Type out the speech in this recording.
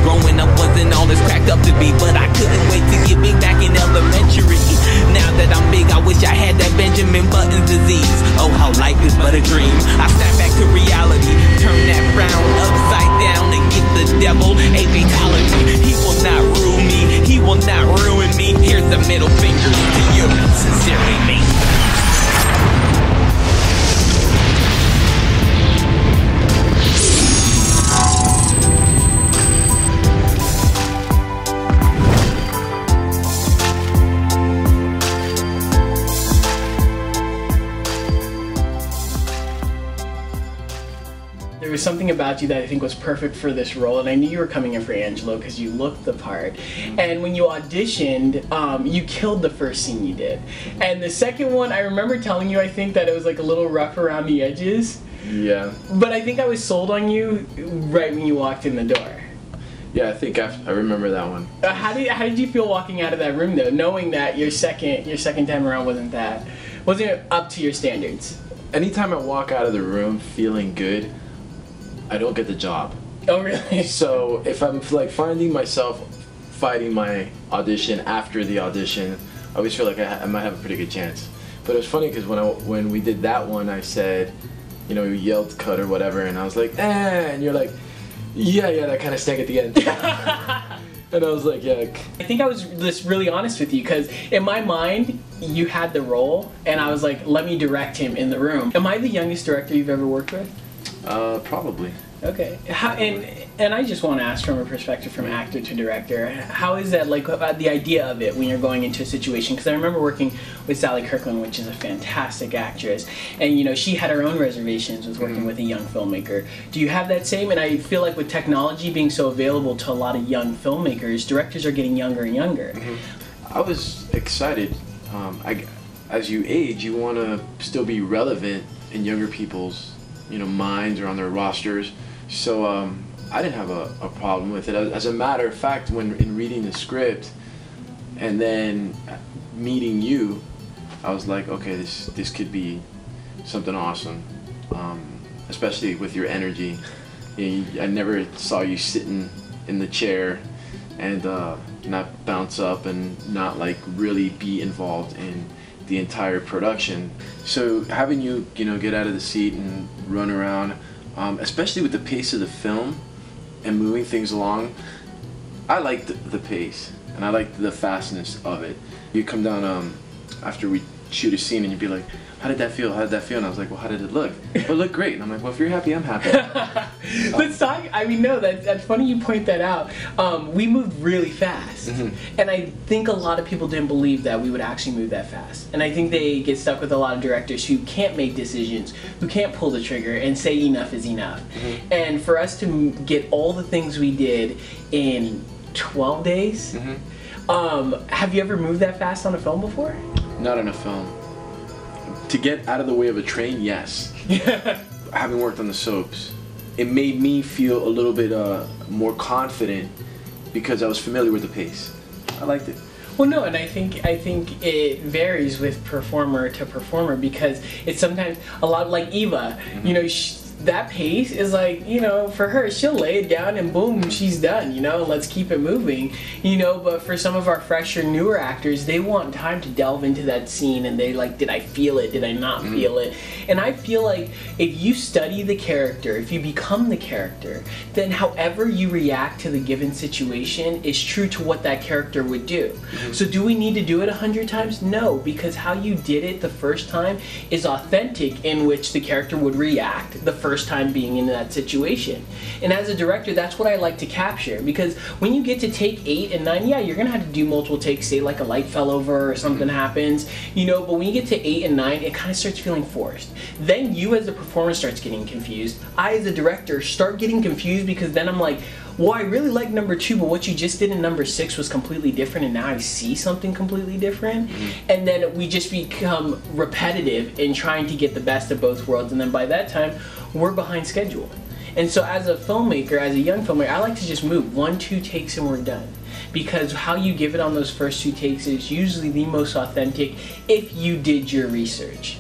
Growing up wasn't all it's cracked up to be, but I couldn't wait to get big back in elementary. Now that I'm big, I wish I had that Benjamin Button disease. Oh, how life is but a dream. I snap back to reality, turn that frown upside down and get the devil a fatality. He will not rule me, he will not ruin me. Here's the middle finger to you, sincerely me. There was something about you that I think was perfect for this role, and I knew you were coming in for Angelo because you looked the part. And when you auditioned, you killed the first scene you did. And the second one, I remember telling you, I think, that it was like a little rough around the edges. Yeah. But I think I was sold on you right when you walked in the door. Yeah, I think I remember that one. How did you feel walking out of that room though, knowing that your second time around wasn't up to your standards? Anytime I walk out of the room feeling good, I don't get the job. Oh really? So if I'm like finding myself fighting my audition after the audition, I always feel like I might have a pretty good chance. But it was funny because when we did that one, I said, you know, you yelled cut or whatever, and I was like, and you're like, yeah, that kind of stank at the end. And I was like, yeah. I think I was just really honest with you because in my mind, you had the role, and I was like, let me direct him in the room. Am I the youngest director you've ever worked with? Probably. Okay. And I just want to ask from a perspective from actor to director, how is that, like, about the idea of it when you're going into a situation? Because I remember working with Sally Kirkland, which is a fantastic actress, and you know, she had her own reservations with working with a young filmmaker. Do you have that same? And I feel like with technology being so available to a lot of young filmmakers, directors are getting younger and younger. I was excited. As you age, you want to still be relevant in younger people's, you know, minds or on their rosters. So I didn't have a problem with it. As a matter of fact, in reading the script and then meeting you, I was like, okay, this could be something awesome. Especially with your energy. You know, I never saw you sitting in the chair and not bounce up and not like really be involved in the entire production. So having you, you know, get out of the seat and run around, especially with the pace of the film and moving things along, I liked the pace and I liked the fastness of it. You come down after we shoot a scene and you'd be like, how did that feel? How did that feel? And I was like, well, how did it look? Well, it looked great. And I'm like, well, if you're happy, I'm happy. Let's talk. I mean, no, that's funny you point that out. We moved really fast. And I think a lot of people didn't believe that we would actually move that fast. And I think they get stuck with a lot of directors who can't make decisions, who can't pull the trigger and say enough is enough. And for us to get all the things we did in 12 days, have you ever moved that fast on a film before? Not on a film. To get out of the way of a train, yes. Having worked on the soaps, it made me feel a little bit more confident because I was familiar with the pace. I liked it. Well, no, and I think it varies with performer to performer because it's sometimes a lot like Eva. You know, that pace is like, you know, for her, she'll lay it down and boom, she's done, you know, let's keep it moving, you know. But for some of our fresher, newer actors, they want time to delve into that scene and they like, did I feel it, did I not feel it? And I feel like if you study the character, if you become the character, then however you react to the given situation is true to what that character would do. So do we need to do it 100 times? No, because how you did it the first time is authentic in which the character would react the first time being in that situation. And as a director, that's what I like to capture, because when you get to take 8 and 9, yeah, you're gonna have to do multiple takes, say like a light fell over or something happens, you know, but when you get to 8 and 9, it kind of starts feeling forced. Then you as a performer starts getting confused. I as a director start getting confused because then I'm like, well, I really like number 2, but what you just did in number 6 was completely different, and now I see something completely different. And then we just become repetitive in trying to get the best of both worlds, and then by that time, we're behind schedule. And so as a filmmaker, as a young filmmaker, I like to just move 1, 2 takes and we're done. Because how you give it on those first 2 takes is usually the most authentic if you did your research.